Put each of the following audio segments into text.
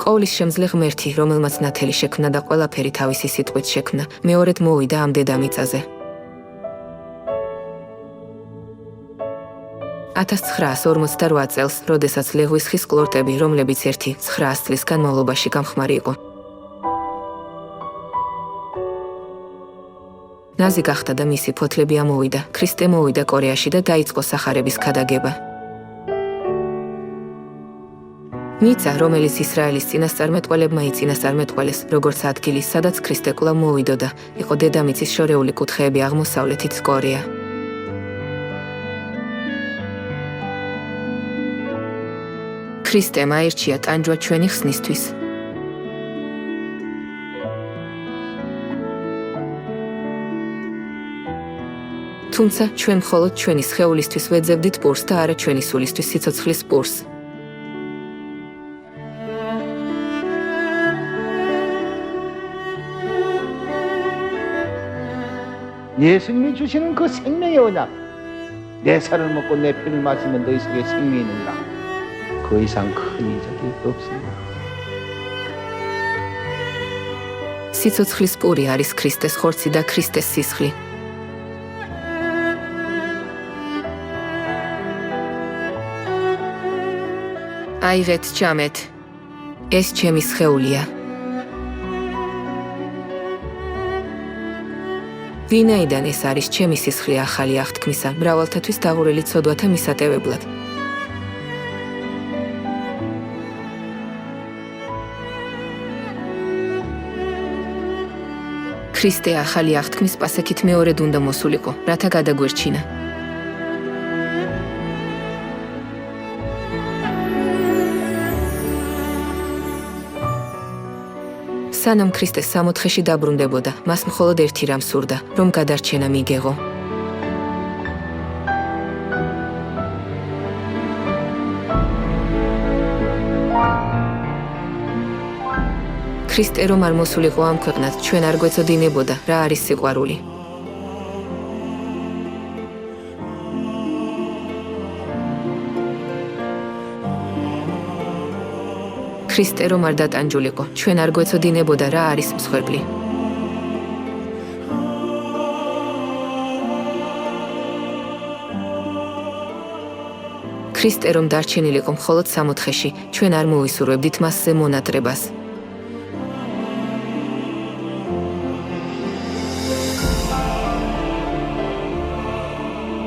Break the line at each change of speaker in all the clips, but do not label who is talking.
ყოვლის შემძლე ღმერთი, რომელმაც ნათელი შექმნა და ყველაფერი თავისი სიტყვით შექმნა, მეორედ მოვიდა ამ დედამიწაზე. 1948 წელს, როდესაც ლეღვის ხის კლორტები, რომლებიც 1900 წლის განმავლობაში გამხმარი იყო. ნაზი გახდა და მისი ფოთლები ამოვიდა, ქრისტე მოვიდა კორეაში და დაიწყო სახარების ქადაგება. მიწა, რომელიც ისრაელის წინასწარმეტყველებმა იწინასწარმეტყველეს, როგორც ადგილი, სადაც ქრისტე კვლავ მოვიდოდა, იყო დედამიწის შორეული კუთხეები აღმოსავლეთით კორეა. ქრისტემ აირჩია ტანჯვა ჩვენი ხსნისთვის. თუმცა ჩვენ მხოლოდ ჩვენი სხეულისთვის ვეძებდით პურს და არა ჩვენი სულისთვის სიცოცხლის პურს.
예수님이 주시는 그 생명의 언약, 내 살을 먹고 내 피를 마시면 너희 속에 생명이 있느니라. 그 이상 큰 이적이 없습니다.
სიცოცხლის პური არის ქრისტეს ხორცი და ქრისტეს სისხლი. აიღეთ, ჭამეთ. ეს ჩემი სხეულია. ვინაიდან ეს არის ჩემი სისხლი ახალი აღთქმისა, მრავალთათვის დაღურილი ცოდვათა მისატევებლად. ქრისტე ახალი აღთქმის პასექით მეორედ უნდა მოსულიყო, რათა გადაგვერჩინა. სანამ ქრისტე სამოთხეში დაბრუნდებოდა, მას მხოლოდ ერთი რამ სურდა, რომ გადარჩენა მიგეღო. ქრისტე რომ არ მოსულიყო ამ ქვეყნად, ჩვენ არ გვეცოდინებოდა, რა არის სიყვარული. ქრისტე რომ არ დატანჯულიყო, ჩვენ არ გვეცოდინებოდა, რა არის მსხვერპლი. ქრისტე რომ დარჩენილიყო მხოლოდ სამოთხეში, ჩვენ არ მოვისურვებდით მასზე მონატრებას.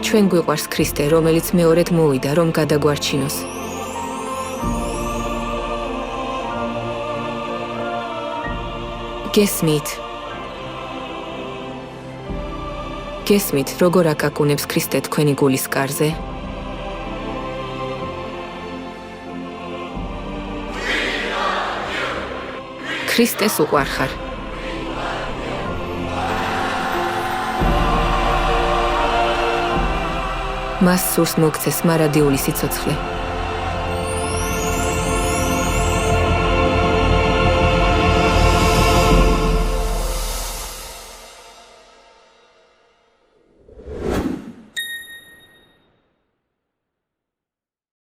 ჩვენ გვიყვარს ქრისტე, რომელიც მეორედ მოვიდა, რომ გადაგვარჩინოს. გესმით, როგორ აკაკუნებს ქრისტე თქვენი გულის კარზე? ქრისტეს უყვარხარ. მას სურს მოგცეს მარადიული სიცოცხლე.